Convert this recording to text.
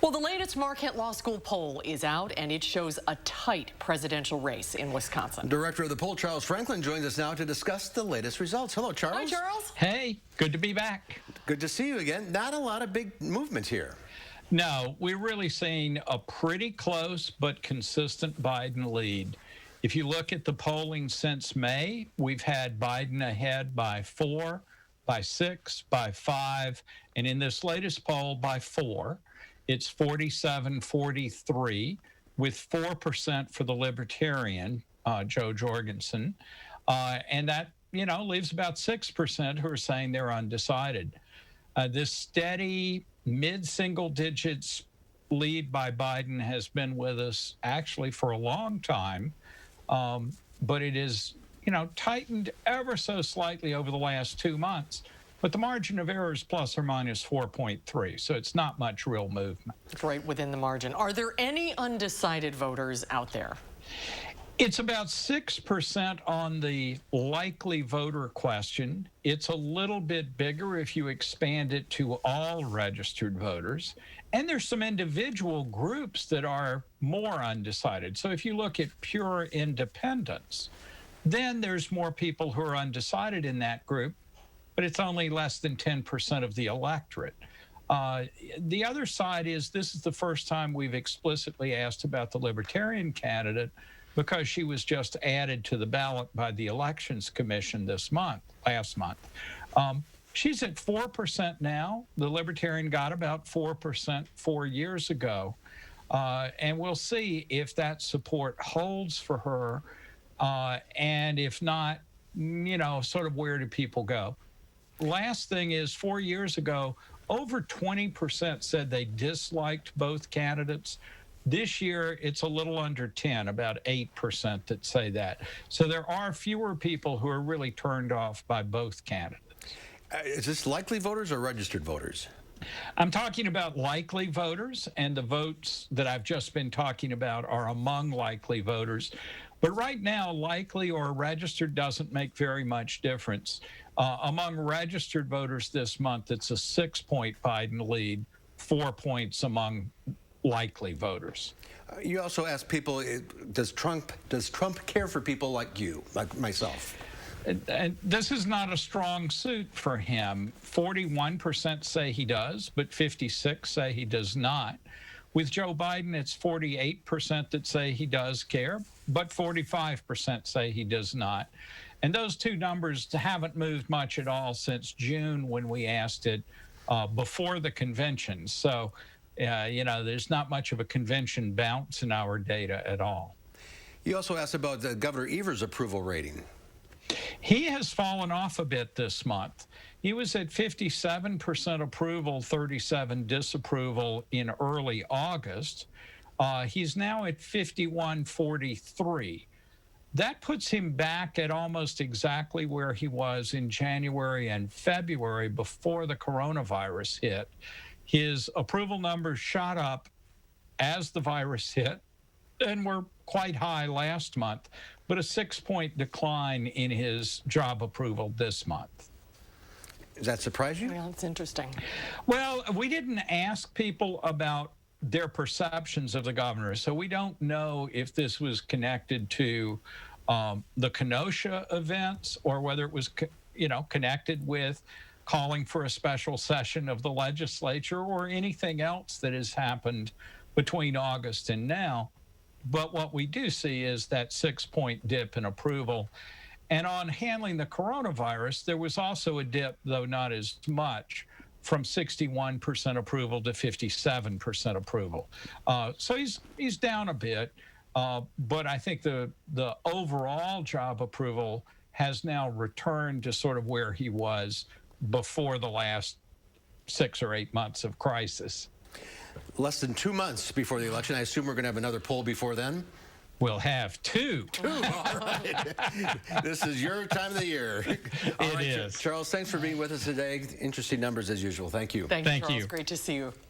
Well, the latest Marquette Law School poll is out, and it shows a tight presidential race in Wisconsin. Director of the poll, Charles Franklin, joins us now to discuss the latest results. Hello, Charles. Hi, Charles. Hey, good to be back. Good to see you again. Not a lot of big movement here. No, we're really seeing a pretty close but consistent Biden lead. If you look at the polling since May, we've had Biden ahead by 4, by 6, by 5, and in this latest poll by 4. It's 47-43, with 4% for the Libertarian, Joe Jorgensen. And that, leaves about 6% who are saying they're undecided. This steady mid-single digits lead by Biden has been with us actually for a long time, but it is, tightened ever so slightly over the last 2 months. But the margin of error is plus or minus 4.3, so it's not much real movement. It's right within the margin. Are there any undecided voters out there? It's about 6% on the likely voter question. It's a little bit bigger if you expand it to all registered voters. And there's some individual groups that are more undecided. So if you look at pure independents, then there's more people who are undecided in that group, but it's only less than 10% of the electorate. The other side is this is the first time we've explicitly asked about the Libertarian candidate because she was just added to the ballot by the Elections Commission last month. She's at 4% now. The Libertarian got about 4% 4 years ago. And we'll see if that support holds for her. And if not, sort of where do people go? Last thing is 4 years ago, over 20% said they disliked both candidates. This year, it's a little under 10, about 8% that say that. So there are fewer people who are really turned off by both candidates. Is this likely voters or registered voters? I'm talking about likely voters, and the votes that I've just been talking about are among likely voters. But right now, likely or registered doesn't make very much difference. Among registered voters this month, it's a 6-point Biden lead, 4 points among likely voters. You also asked people, does Trump care for people like you, like myself? And this is not a strong suit for him. 41% say he does, but 56% say he does not. With Joe Biden, it's 48% that say he does care, but 45% say he does not. And those two numbers haven't moved much at all since June when we asked it before the convention. So, there's not much of a convention bounce in our data at all. You also asked about Governor Evers' approval rating. He has fallen off a bit this month. He was at 57% approval, 37% disapproval in early August. He's now at 51-43. That puts him back at almost exactly where he was in January and February before the coronavirus hit. His approval numbers shot up as the virus hit and were quite high last month, but a 6-point decline in his job approval this month. Does that surprise you? Yeah, that's interesting. Well, we didn't ask people about their perceptions of the governor, so we don't know if this was connected to the Kenosha events or whether it was, connected with calling for a special session of the legislature or anything else that has happened between August and now. But what we do see is that 6-point dip in approval. And on handling the coronavirus, there was also a dip, though not as much, from 61% approval to 57% approval. So he's down a bit, but I think the overall job approval has now returned to sort of where he was before the last 6 or 8 months of crisis. Less than 2 months before the election. I assume we're going to have another poll before then? We'll have two. All right. This is your time of the year. It is. Charles, thanks for being with us today. Interesting numbers as usual. Thank you. Thank you, Charles. Great to see you.